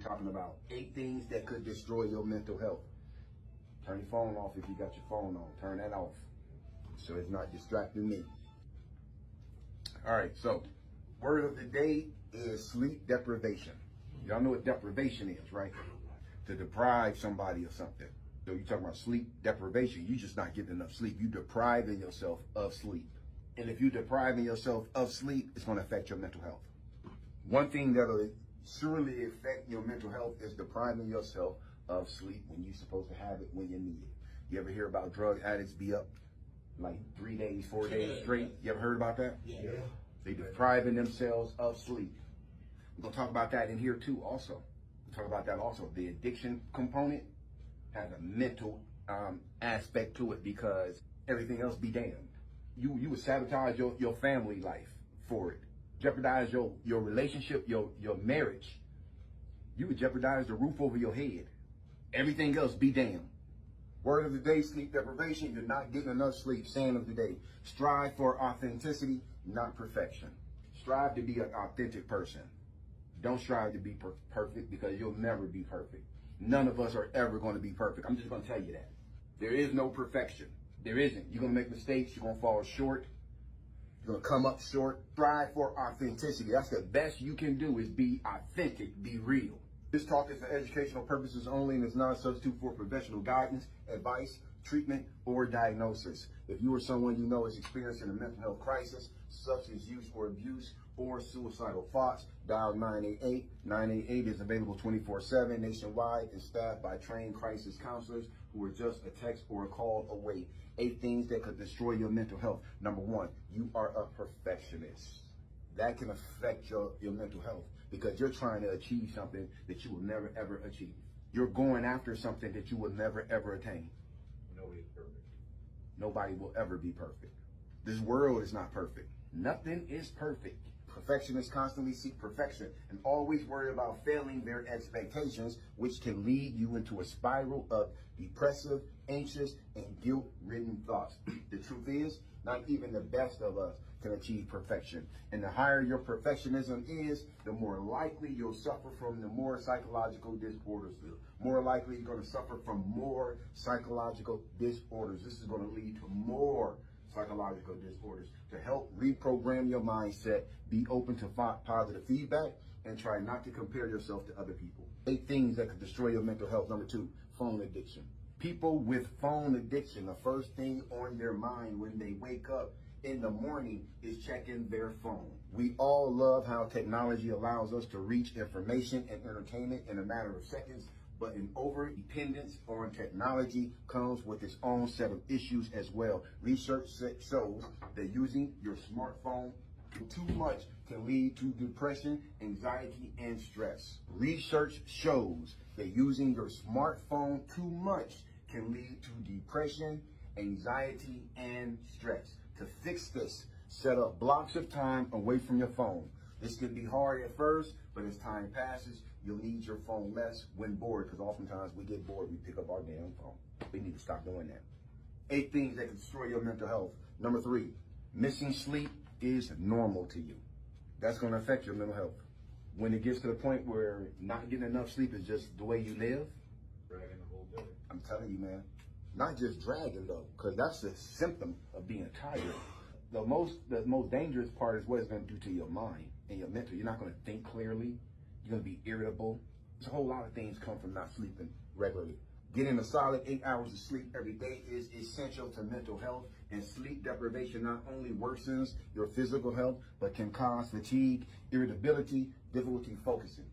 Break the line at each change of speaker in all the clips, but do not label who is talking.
talking about 8 things that could destroy your mental health. Turn your phone off if you got your phone on. Turn that off so it's not distracting me. All right, so word of the day is sleep deprivation. Y'all know what deprivation is, right? To deprive somebody of something. So you're talking about sleep deprivation. You're just not getting enough sleep. You're depriving yourself of sleep. And if you're depriving yourself of sleep, it's going to affect your mental health. One thing that'll surely affect your mental health is depriving yourself of sleep when you're supposed to have it when you need it. You ever hear about drug addicts be up like 3 days, 4 days straight? You ever heard about that?
Yeah.
They depriving themselves of sleep. We're going to talk about that in here too also. We'll talk about that also. The addiction component has a mental aspect to it because everything else be damned. You would sabotage your family life for it. Jeopardize your relationship, your marriage. You would jeopardize the roof over your head. Everything else be damned. Word of the day, sleep deprivation. You're not getting enough sleep. Saying of the day, strive for authenticity, not perfection. Strive to be an authentic person. Don't strive to be perfect because you'll never be perfect. None of us are ever going to be perfect. I'm just going to tell you that. There is no perfection. There isn't. You're going to make mistakes. You're going to fall short. You're going to come up short. Strive for authenticity. That's the best you can do is be authentic, be real. This talk is for educational purposes only and is not a substitute for professional guidance, advice, treatment, or diagnosis. If you or someone you know is experiencing a mental health crisis, substance use or abuse, or suicidal thoughts, dial 988. 988 is available 24/7 nationwide and staffed by trained crisis counselors who are just a text or a call away. 8 things that could destroy your mental health. Number 1, you are a perfectionist. That can affect your mental health because you're trying to achieve something that you will never, ever achieve. You're going after something that you will never, ever attain.
Nobody's perfect.
Nobody will ever be perfect. This world is not perfect. Nothing is perfect. Perfectionists constantly seek perfection and always worry about failing their expectations, which can lead you into a spiral of depressive, anxious, and guilt-ridden thoughts. The truth is, not even the best of us can achieve perfection. And the higher your perfectionism is, the more likely you'll suffer from the more psychological disorders. More likely you're going to suffer from more psychological disorders. This is going to lead to more psychological disorders. To help reprogram your mindset, be open to positive feedback and try not to compare yourself to other people. 8 things that could destroy your mental health. Number 2, phone addiction. People with phone addiction, the first thing on their mind when they wake up in the morning is checking their phone. We all love how technology allows us to reach information and entertainment in a matter of seconds, but an over-dependence on technology comes with its own set of issues as well. Research shows that using your smartphone too much can lead to depression, anxiety, and stress. Research shows that using your smartphone too much can lead to depression, anxiety, and stress. To fix this, set up blocks of time away from your phone. This can be hard at first, but as time passes, you'll need your phone less when bored, because oftentimes we get bored, we pick up our damn phone. We need to stop doing that. 8 things that can destroy your mental health. Number 3, missing sleep is normal to you. That's going to affect your mental health. When it gets to the point where not getting enough sleep is just the way you live,
Dragging the whole day.
I'm telling you, man, not just dragging though, because that's a symptom of being tired. The most dangerous part is what it's going to do to your mind and your mental. You're not going to think clearly. You're going to be irritable. There's a whole lot of things come from not sleeping regularly. Getting a solid 8 hours of sleep every day is essential to mental health, and sleep deprivation not only worsens your physical health, but can cause fatigue, irritability, difficulty focusing.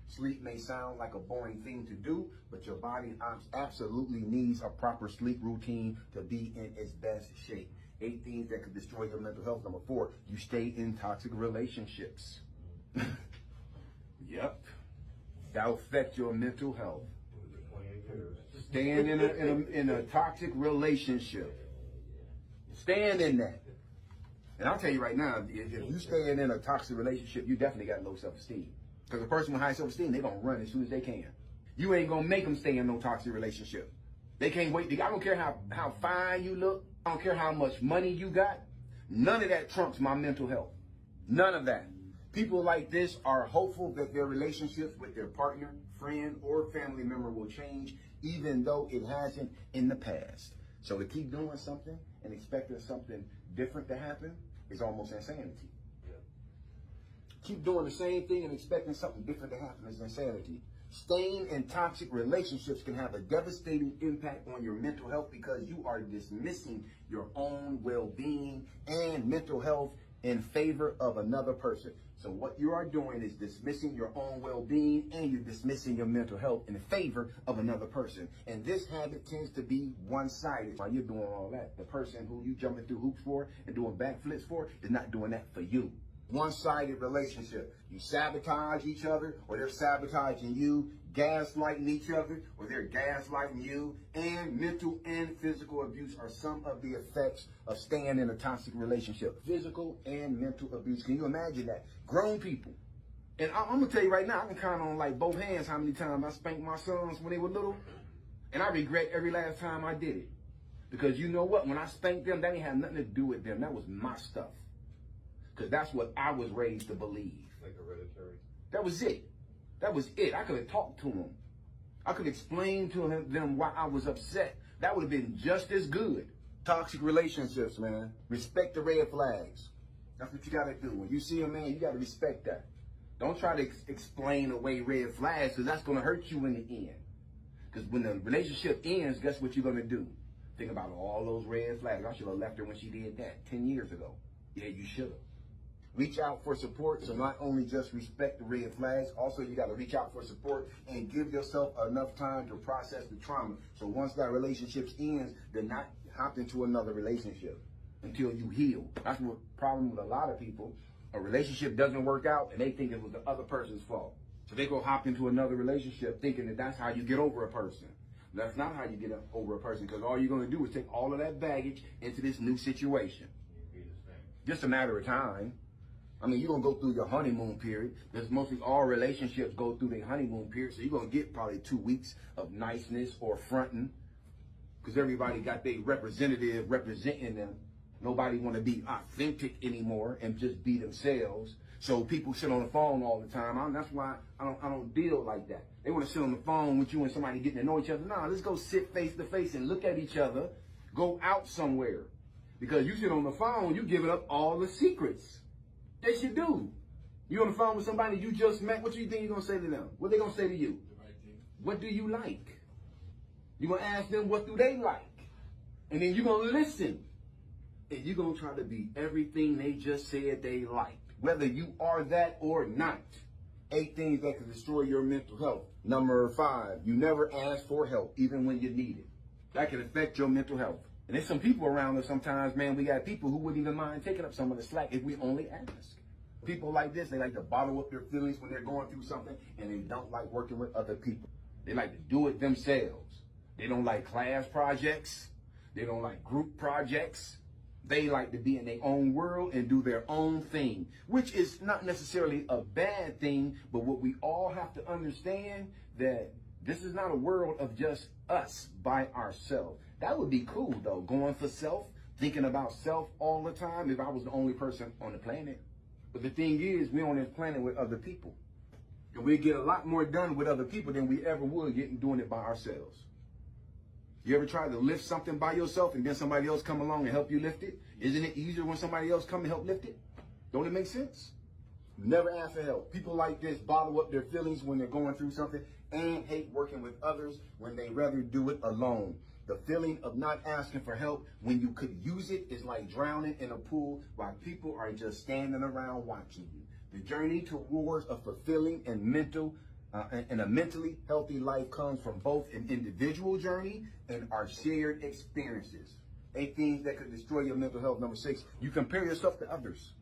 Sleep may sound like a boring thing to do, but your body absolutely needs a proper sleep routine to be in its best shape. 8 things that could destroy your mental health. Number 4, you stay in toxic relationships. Yep. That'll affect your mental health. Staying in a toxic relationship. Staying in that. And I'll tell you right now, if you staying in a toxic relationship, you definitely got low self-esteem. Because a person with high self-esteem, they're going to run as soon as they can. You ain't going to make them stay in no toxic relationship. They can't wait. I don't care how fine you look. I don't care how much money you got. None of that trumps my mental health. None of that. People like this are hopeful that their relationships with their partner, friend, or family member will change, even though it hasn't in the past. So to keep doing something and expecting something different to happen is almost insanity.
Yeah.
Keep doing the same thing and expecting something different to happen is insanity. Staying in toxic relationships can have a devastating impact on your mental health because you are dismissing your own well-being and mental health in favor of another person. So what you are doing is dismissing your own well-being and you're dismissing your mental health in favor of another person. And this habit tends to be one-sided. While you're doing all that, the person who you jumping through hoops for and doing backflips for is not doing that for you. One-sided relationship. You sabotage each other, or they're sabotaging you, gaslighting each other, or they're gaslighting you, and mental and physical abuse are some of the effects of staying in a toxic relationship. Physical and mental abuse. Can you imagine that? Grown people. And I'm going to tell you right now, I can count on like both hands how many times I spanked my sons when they were little, and I regret every last time I did it. Because you know what? When I spanked them, that didn't have nothing to do with them. That was my stuff. Because that's what I was raised to believe.
Like hereditary.
That was it. That was it. I could have talked to them. I could explain to them why I was upset. That would have been just as good. Toxic relationships, man. Respect the red flags. That's what you got to do. When you see a man, you got to respect that. Don't try to explain away red flags, because that's going to hurt you in the end. Because when the relationship ends, guess what you're going to do? Think about all those red flags. I should have left her when she did that 10 years ago. Yeah, you should have. Reach out for support. So not only just respect the red flags, also you got to reach out for support and give yourself enough time to process the trauma. So once that relationship ends, then not hop into another relationship until you heal. That's the problem with a lot of people. A relationship doesn't work out and they think it was the other person's fault. So they go hop into another relationship thinking that that's how you get over a person. That's not how you get over a person, because all you're going to do is take all of that baggage into this new situation.
You'd be the same.
Just a matter of time. I mean, you're going to go through your honeymoon period. Because mostly all relationships go through their honeymoon period. So you're going to get probably 2 weeks of niceness or fronting. Because everybody got their representative representing them. Nobody want to be authentic anymore and just be themselves. So people sit on the phone all the time. That's why I don't deal like that. They want to sit on the phone with you and somebody getting to know each other. No, let's go sit face to face and look at each other. Go out somewhere. Because you sit on the phone, you giving up all the secrets. They should do. You on the phone with somebody you just met, what do you think you're going to say to them? What they going to say to you?
The right thing.
What do you like? You're going to ask them what do they like. And then you're going to listen. And you're going to try to be everything they just said they liked. Whether you are that or not. 8 things that can destroy your mental health. Number 5, you never ask for help, even when you need it. That can affect your mental health. And there's some people around us sometimes, man, we got people who wouldn't even mind taking up some of the slack if we only ask. People like this, they like to bottle up their feelings when they're going through something, and they don't like working with other people. They like to do it themselves. They don't like class projects. They don't like group projects. They like to be in their own world and do their own thing, which is not necessarily a bad thing, but what we all have to understand that this is not a world of just us by ourselves. That would be cool, though, going for self, thinking about self all the time if I was the only person on the planet. But the thing is, we're on this planet with other people. And we get a lot more done with other people than we ever would getting doing it by ourselves. You ever try to lift something by yourself and then somebody else come along and help you lift it? Isn't it easier when somebody else come and help lift it? Don't it make sense? Never ask for help. People like this bottle up their feelings when they're going through something and hate working with others when they rather do it alone. The feeling of not asking for help when you could use it is like drowning in a pool while people are just standing around watching you. The journey towards a fulfilling and a mentally healthy life comes from both an individual journey and our shared experiences. 8 things that could destroy your mental health. Number 6, you compare yourself to others.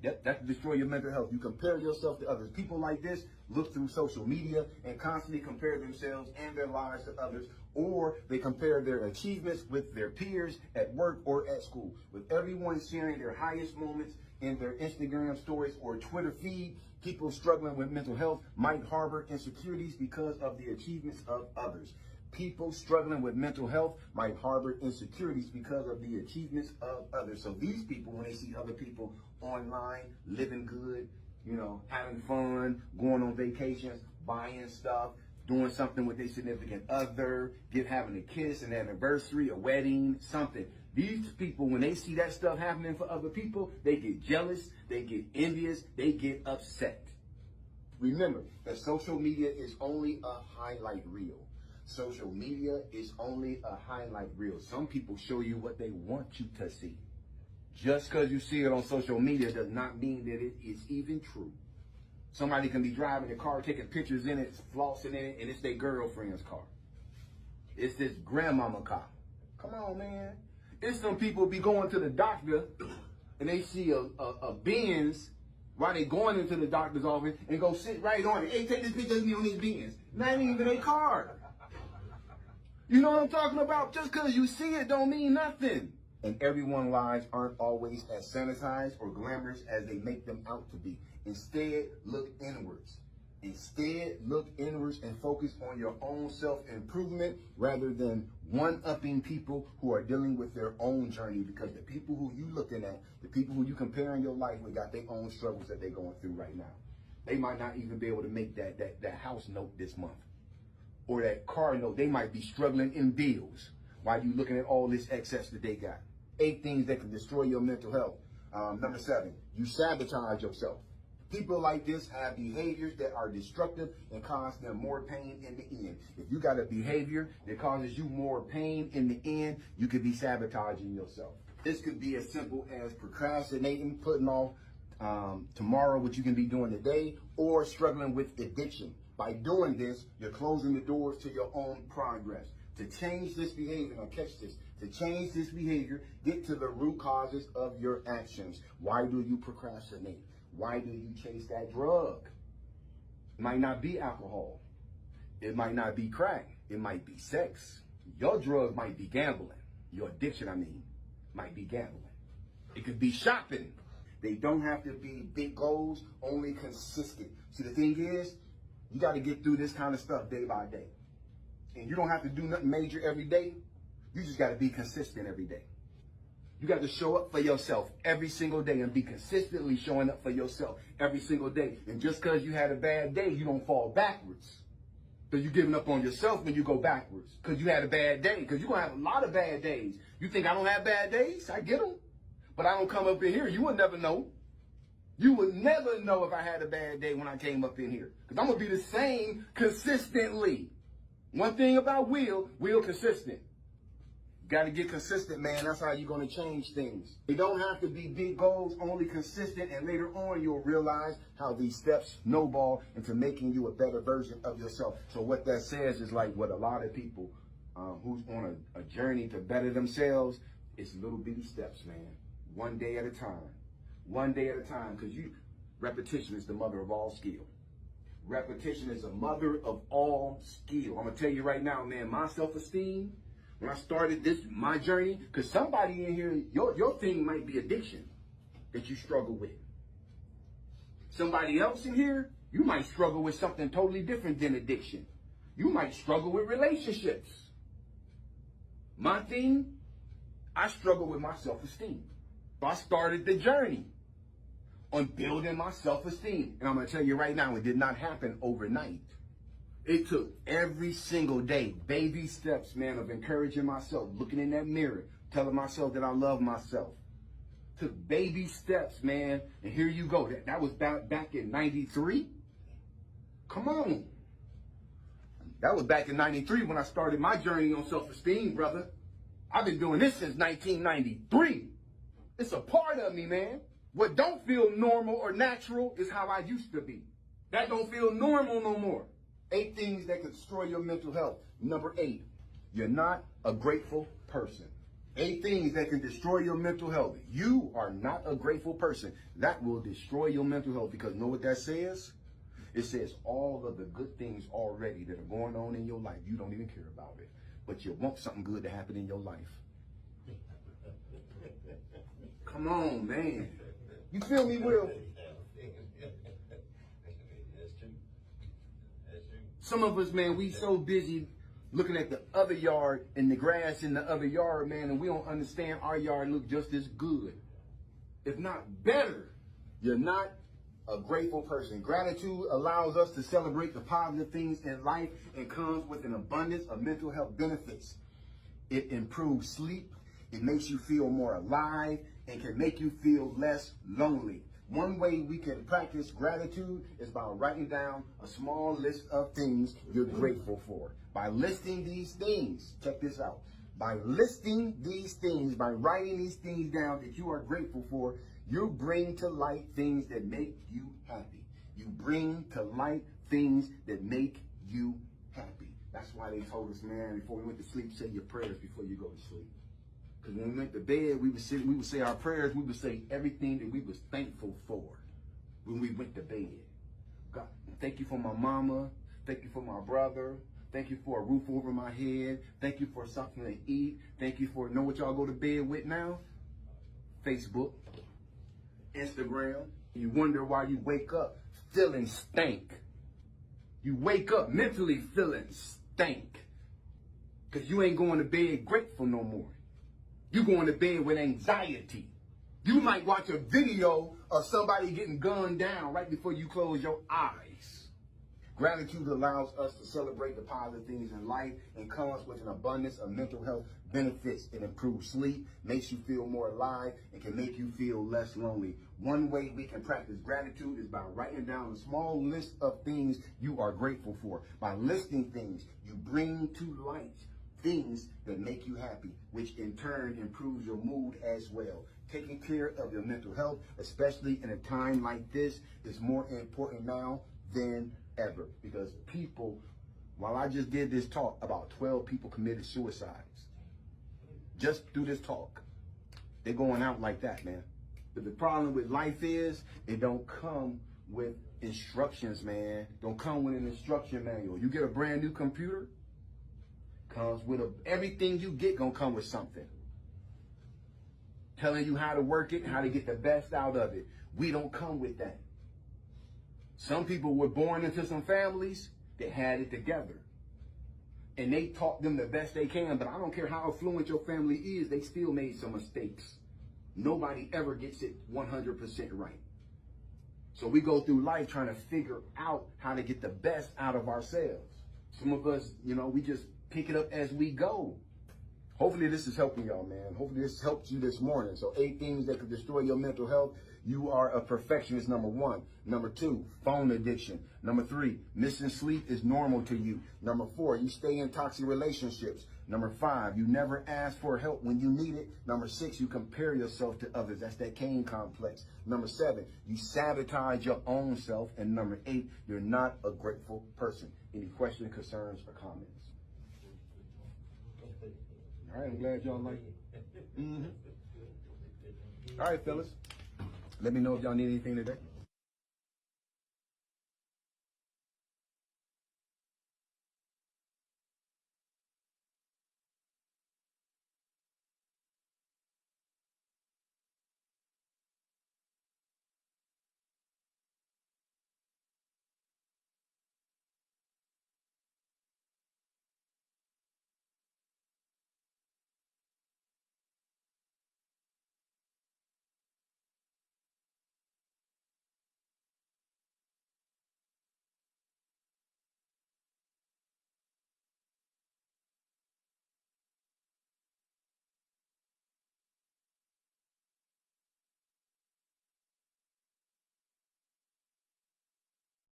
Yep, that can destroy your mental health. You compare yourself to others. People like this look through social media and constantly compare themselves and their lives to others, or they compare their achievements with their peers at work or at school. With everyone sharing their highest moments in their Instagram stories or Twitter feed, people struggling with mental health might harbor insecurities because of the achievements of others. People struggling with mental health might harbor insecurities because of the achievements of others. So these people, when they see other people online, living good, you know, having fun, going on vacations, buying stuff, doing something with their significant other, having a kiss, an anniversary, a wedding, something. These people, when they see that stuff happening for other people, they get jealous, they get envious, they get upset. Remember that social media is only a highlight reel. Social media is only a highlight reel. Some people show you what they want you to see. Just because you see it on social media does not mean that it is even true. Somebody can be driving a car, taking pictures in it, flossing in it, and it's their girlfriend's car. It's this grandmama car. Come on, man. It's some people be going to the doctor and they see a Benz while they going into the doctor's office and go sit right on it. Hey, take this picture of me on this Benz. Not even a car. You know what I'm talking about? Just because you see it don't mean nothing. And everyone's lives aren't always as sanitized or glamorous as they make them out to be. Instead, look inwards. Instead, look inwards and focus on your own self-improvement rather than one-upping people who are dealing with their own journey, because the people who you looking at, the people who you comparing your life with got their own struggles that they're going through right now. They might not even be able to make that house note this month or that car note. They might be struggling in bills while you looking at all this excess that they got. 8 things that can destroy your mental health. Number 7, you sabotage yourself. People like this have behaviors that are destructive and cause them more pain in the end. If you got a behavior that causes you more pain in the end, you could be sabotaging yourself. This could be as simple as procrastinating, putting off tomorrow what you can be doing today, or struggling with addiction. By doing this, you're closing the doors to your own progress. To change this behavior, now catch this, to change this behavior, get to the root causes of your actions. Why do you procrastinate? Why do you chase that drug? It might not be alcohol. It might not be crack. It might be sex. Your drug might be gambling. Your addiction, might be gambling. It could be shopping. They don't have to be big goals, only consistent. See, the thing is, you got to get through this kind of stuff day by day. And you don't have to do nothing major every day. You just got to be consistent every day. You got to show up for yourself every single day and be consistently showing up for yourself every single day. And just because you had a bad day, you don't fall backwards. Because you're giving up on yourself when you go backwards. Because you had a bad day. Because you're going to have a lot of bad days. You think I don't have bad days? I get them. But I don't come up in here. You would never know. You would never know if I had a bad day when I came up in here. Because I'm going to be the same consistently. One thing about Will consistent. Got to get consistent, man. That's how you're going to change things. They don't have to be big goals, only consistent. And later on, you'll realize how these steps snowball into making you a better version of yourself. So what that says is like what a lot of people who's on a journey to better themselves, it's little bitty steps, man. One day at a time. One day at a time. Because repetition is the mother of all skill. Repetition is the mother of all skill. I'm going to tell you right now, man, my self-esteem, when I started my journey, because somebody in here, your thing might be addiction that you struggle with. Somebody else in here, you might struggle with something totally different than addiction. You might struggle with relationships. My thing, I struggle with my self-esteem. So I started the journey on building my self-esteem. And I'm going to tell you right now, it did not happen overnight. It took every single day, baby steps, man, of encouraging myself, looking in that mirror, telling myself that I love myself. Took baby steps, man, and here you go. That was back in 93. Come on. That was back in 93 when I started my journey on self-esteem, brother. I've been doing this since 1993. It's a part of me, man. What don't feel normal or natural is how I used to be. That don't feel normal no more. 8 things that can destroy your mental health. Number 8, you're not a grateful person. 8 things that can destroy your mental health. You are not a grateful person. That will destroy your mental health, because you know what that says? It says all of the good things already that are going on in your life, you don't even care about it. But you want something good to happen in your life. Come on, man. You feel me, Will? Some of us, man, we so busy looking at the other yard and the grass in the other yard, man, and we don't understand our yard look just as good, if not better. You're not a grateful person. Gratitude allows us to celebrate the positive things in life and comes with an abundance of mental health benefits. It improves sleep. It makes you feel more alive and can make you feel less lonely. One way we can practice gratitude is by writing down a small list of things you're grateful for. By listing these things, check this out. By listing these things, by writing these things down that you are grateful for, you bring to light things that make you happy. You bring to light things that make you happy. That's why they told us, man, before we went to sleep, say your prayers before you go to sleep. Because when we went to bed, we would say our prayers, we would say everything that we was thankful for when we went to bed. God, thank you for my mama. Thank you for my brother. Thank you for a roof over my head. Thank you for something to eat. Thank you for, know what y'all go to bed with now? Facebook, Instagram. You wonder why you wake up feeling stank. You wake up mentally feeling stank. Because you ain't going to bed grateful no more. You going to bed with anxiety. You might watch a video of somebody getting gunned down right before you close your eyes. Gratitude allows us to celebrate the positive things in life and comes with an abundance of mental health benefits. It improves sleep, makes you feel more alive, and can make you feel less lonely. One way we can practice gratitude is by writing down a small list of things you are grateful for. By listing things, you bring to light things that make you happy, which in turn improves your mood as well. Taking care of your mental health, especially in a time like this, is more important now than ever. Because people, while I just did this talk, about 12 people committed suicides. Just through this talk. They're going out like that, man. But the problem with life is, it don't come with instructions, man. Don't come with an instruction manual. You get a brand new computer, comes with everything you get gonna come with something telling you how to work it, how to get the best out of it. We don't come with that. Some people were born into some families that had it together, and they taught them the best they can. But I don't care how affluent your family is, they still made some mistakes. Nobody ever gets it 100% right. So we go through life trying to figure out how to get the best out of ourselves. Some of us, we just pick it up as we go. Hopefully this is helping y'all, man. Hopefully this helps you this morning. So 8 things that could destroy your mental health. You are a perfectionist, number 1. Number 2, phone addiction. Number 3, missing sleep is normal to you. Number 4, you stay in toxic relationships. Number 5, you never ask for help when you need it. Number 6, you compare yourself to others. That's that Cain complex. Number 7, you sabotage your own self. And number 8, you're not a grateful person. Any questions, concerns, or comments? All right, I'm glad y'all like it. All right, fellas. Let me know if y'all need anything today.